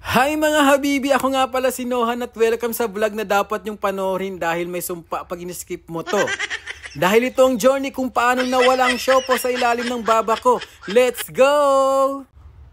Hi mga habibi! Ako nga pala si Nohan at welcome sa vlog na dapat nyong panoorin dahil may sumpa pag in-skip mo to. Dahil ito ang journey kung paano nawala ang siopo sa ilalim ng baba ko. Let's go!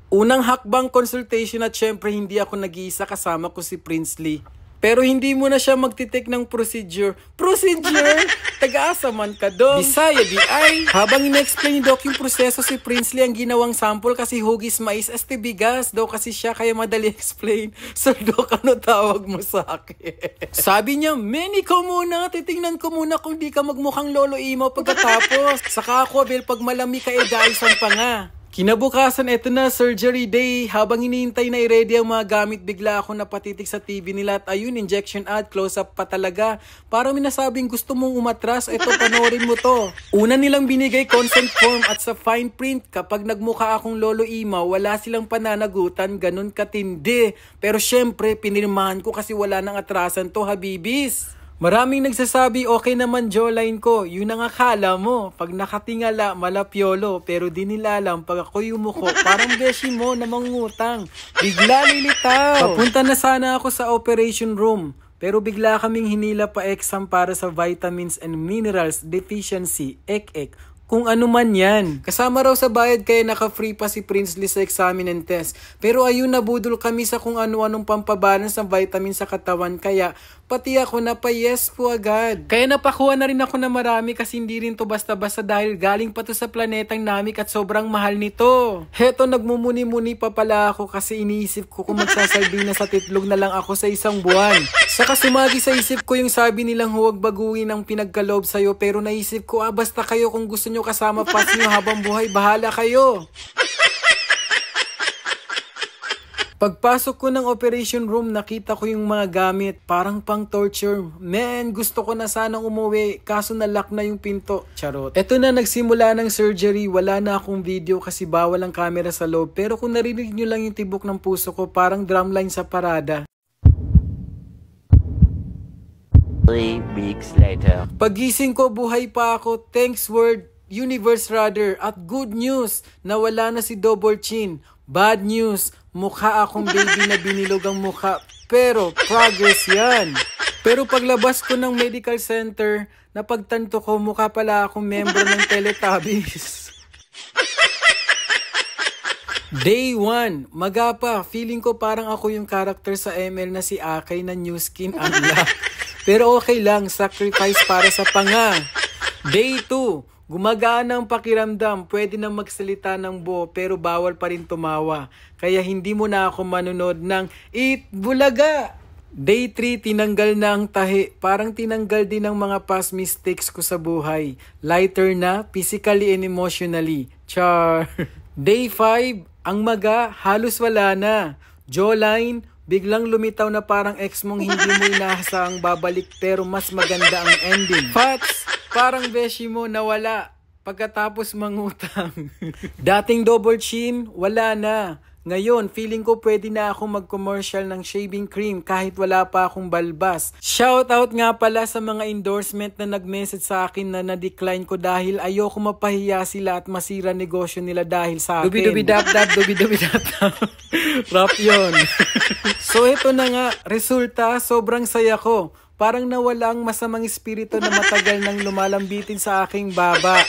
Unang hakbang consultation at syempre hindi ako nag-iisa, kasama ko si Princely. Pero hindi mo na siya magtitik ng procedure. Procedure? Taga-asa man ka doon. Bisaya di ay. Habang ina-explain ni Doc yung proseso, si Princely ang ginawang sample kasi hugis mais este bigas daw kasi siya kaya madali explain. So Doc, ano tawag mo sa akin? Sabi niya, Manny ko muna. Titingnan ko muna kung di ka magmukhang lolo imo pagkatapos. Saka ako, Abel, pag malami ka daisan pa nga. Kinabukasan, eto na, surgery day. Habang hinihintay na i-ready ang mga gamit, bigla ako napatitik sa TV nila at ayun, injection ad, close-up pa talaga. Parang minasabing gusto mong umatras, eto, panoorin mo to. Una nilang binigay consent form at sa fine print, kapag nagmukha akong lolo ima, wala silang pananagutan, ganun katindi. Pero syempre, pinirmahan ko kasi wala nang atrasan to, habibis. Maraming nagsasabi okay naman jawline ko, yun ang akala mo. Pag nakatingala, malapyolo, pero di nila alam pag ako yumuko, parang beshi mo na mangutang. Bigla lilitaw. Papunta na sana ako sa operation room, pero bigla kaming hinila pa exam para sa vitamins and minerals deficiency, ek-ek. Kung ano man yan. Kasama raw sa bayad kaya naka-free pa si Princely sa examine and test. Pero ayun, nabudol kami sa kung ano-anong pampabalance ng vitamin sa katawan. Kaya pati ako napa-yes po agad. Kaya napakuha na rin ako na marami kasi hindi rin to basta-basta dahil galing pa to sa planetang Namek at sobrang mahal nito. Heto, nagmumuni-muni pa pala ako kasi iniisip ko kung magsasalbing na sa titlog na lang ako sa isang buwan. Saka sumagi sa isip ko yung sabi nilang huwag baguhin ang pinagkaloob sa'yo, pero naisip ko basta kayo kung gusto nyo kasama pas nyo habang buhay, bahala kayo. Pagpasok ko ng operation room, nakita ko yung mga gamit, parang pang torture. Man, gusto ko na sanang umuwi, kaso nalock na yung pinto. Charot. Eto na, nagsimula ng surgery, wala na akong video kasi bawal ang camera sa loob. Pero kung narinig nyo lang yung tibok ng puso ko, parang drumline sa parada. 3 weeks later. Pagising ko, buhay pa ako. Thanks word, universe rather. At good news, nawala na si double chin. Bad news, mukha akong baby na binilog ang mukha. Pero progress yan. Pero paglabas ko ng medical center, napagtanto ko mukha pala akong member ng Teletubbies. Day 1, magapa. Feeling ko parang ako yung character sa ML na si Akay na new skin unlock. Pero okay lang, sacrifice para sa panga. Day 2, gumagana ang pakiramdam, pwede na magsalita ng buo pero bawal pa rin tumawa. Kaya hindi mo na ako manunod ng Eat Bulaga. Day 3, tinanggal na ang tahi. Parang tinanggal din ang mga past mistakes ko sa buhay. Lighter na, physically and emotionally. Char. Day 5, ang maga, halos wala na. Jawline, biglang lumitaw na parang ex mong hindi mo inaasahang babalik pero mas maganda ang ending. Fats, parang beshi mo nawala pagkatapos mangutang. Dating double chin, wala na. Ngayon, feeling ko pwede na ako mag-commercial ng shaving cream kahit wala pa akong balbas. Shoutout nga pala sa mga endorsement na nag-message sa akin na na-decline ko dahil ayoko mapahiya sila at masira negosyo nila dahil sa akin. Dubi-dubi-dap-dap, dubi-dubi-dap-dap. Rap yun. So ito na nga, resulta, sobrang saya ko. Parang nawala ang masamang espiritu na matagal nang lumalambitin sa aking baba.